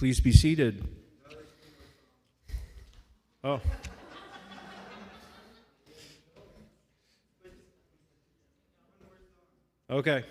Please be seated. Oh. Okay.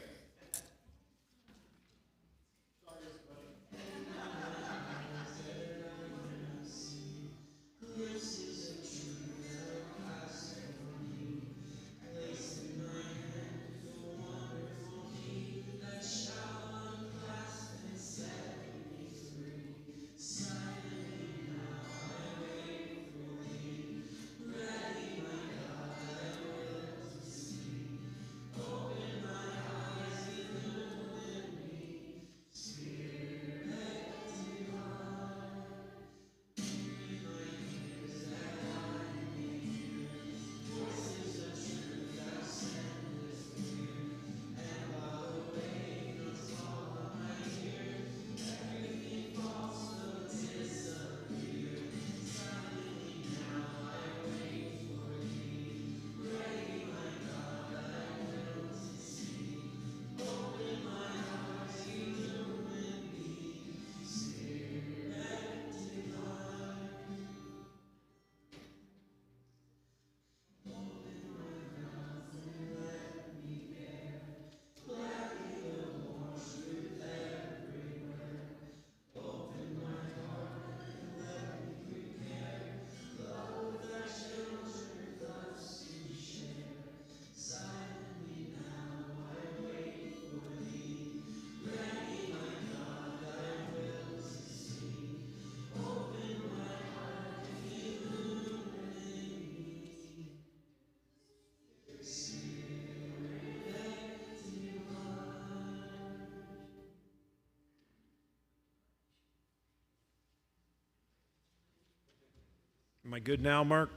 Am I good now, Mark?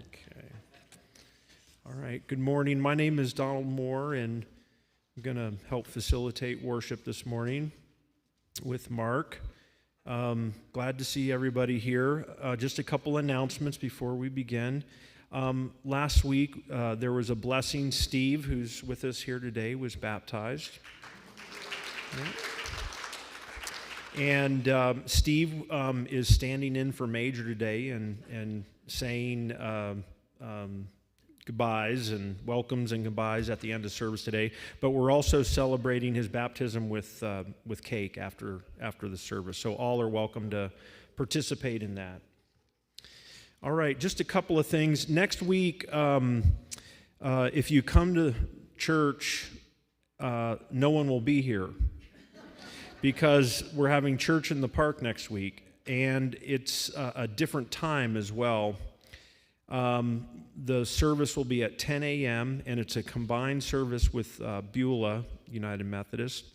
Okay. All right. Good morning. My name is Donald Moore, and I'm going to help facilitate worship this morning with Mark. Glad to see everybody here. Just a couple announcements before we begin. Last week, there was a blessing. Steve, who's with us here today, was baptized. Right. And Steve is standing in for Major today and saying goodbyes and welcomes and goodbyes at the end of service today. But we're also celebrating his baptism with cake after the service. So all are welcome to participate in that. All right, just a couple of things. Next week, if you come to church, no one will be here, because we're having church in the park next week, and it's a different time as well. The service will be at 10 a.m., and it's a combined service with Beulah United Methodist,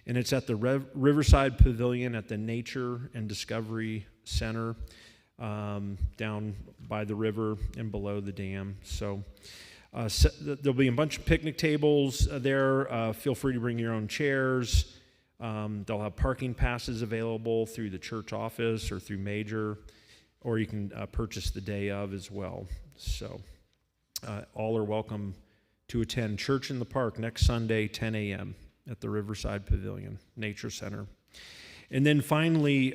and it's at the Riverside Pavilion at the Nature and Discovery Center down by the river and below the dam. So there'll be a bunch of picnic tables there. Feel free to bring your own chairs. They'll have parking passes available through the church office or through Major, or you can purchase the day of as well. So all are welcome to attend Church in the Park next Sunday, 10 a.m. at the Riverside Pavilion, Nature Center. And then finally,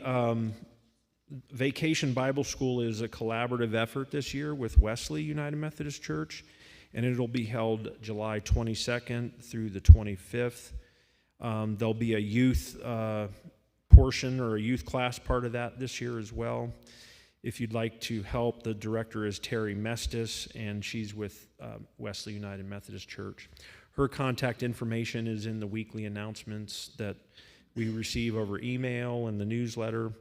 Vacation Bible School is a collaborative effort this year with Wesley United Methodist Church, and it'll be held July 22nd through the 25th. There'll be a youth portion or a youth class part of that this year as well. If you'd like to help, the director is Terry Mestis, and she's with Wesley United Methodist Church. Her contact information is in the weekly announcements that we receive over email and the newsletter,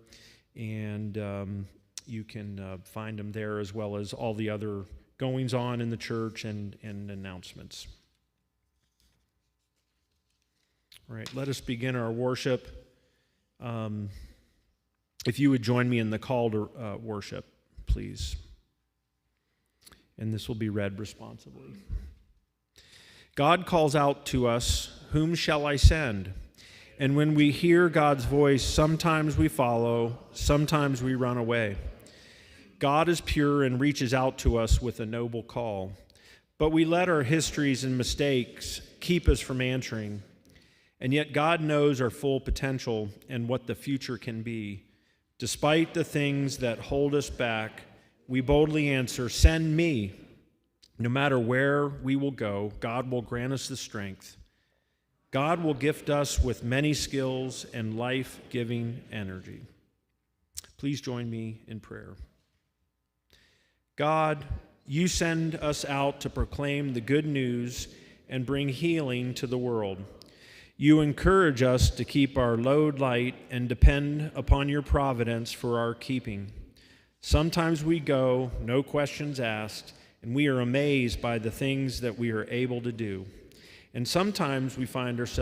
and you can find them there, as well as all the other goings on in the church and announcements. All right, let us begin our worship. If you would join me in the call to worship, please. And this will be read responsibly. God calls out to us, "Whom shall I send?" And when we hear God's voice, sometimes we follow, sometimes we run away. God is pure and reaches out to us with a noble call. But we let our histories and mistakes keep us from answering. And yet God knows our full potential and what the future can be. Despite the things that hold us back, we boldly answer, "Send me." No matter where we will go, God will grant us the strength. God will gift us with many skills and life-giving energy. Please join me in prayer. God, you send us out to proclaim the good news and bring healing to the world. You encourage us to keep our load light and depend upon your providence for our keeping. Sometimes we go, no questions asked, and we are amazed by the things that we are able to do. And sometimes we find ourselves